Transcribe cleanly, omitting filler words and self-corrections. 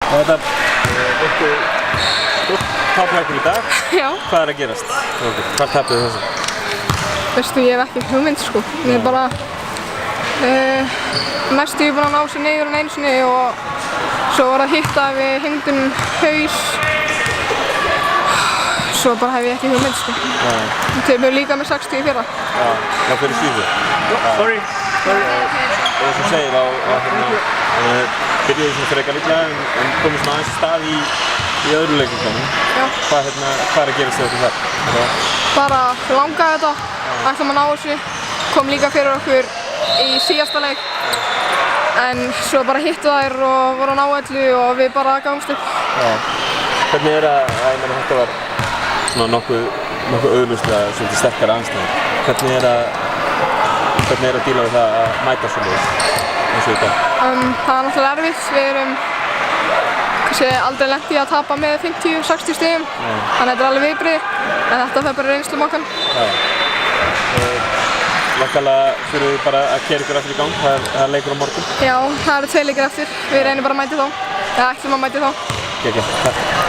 Þetta er stórt tapleikur í dag. Já. Hvað er að gerast? Hvað tapið þessu? Veistu, ég hef ekki hugmynd sko. Ég er bara næstu ég búin að ná sér niður einu sinni og svo var það hitt að við hengdum haus. Svo bara hef ég ekki hugmynd sko. Við töfum líka með 60 í fyrra. Já, fyrir Svíþjóð. Sorry. Og eins og segir byrjuðu svona frekar líklega en komið svona aðeins í stað í öðru leiknum. Hvað er að gerast þegar þar? Bara langaði þetta, ætlum að ná þessu, kom líka fyrir okkur í síðasta leik. En svo bara hittu þær og voru að ná öllu og við bara gangst upp. Hvernig er ég meina þetta var svona nokkuð augljóslega svolítið sterkara andstæður. Hvernig er að díla við það að mæta svoleiðis eins og í dag? Það er náttúrulega erfitt. Við erum aldrei lent í að tapa með 50-60 stigum. Þannig að þetta er alveg viðbrigði, en þetta fer bara reynslum okkar. Væntanlega þurfum við bara að keyra ykkur aftur í gang. Það er leikur á morgun. Já, það eru 2 leikir eftir. Við reynum bara að mæta þá. Eða ætlum að mæta þá. Takk.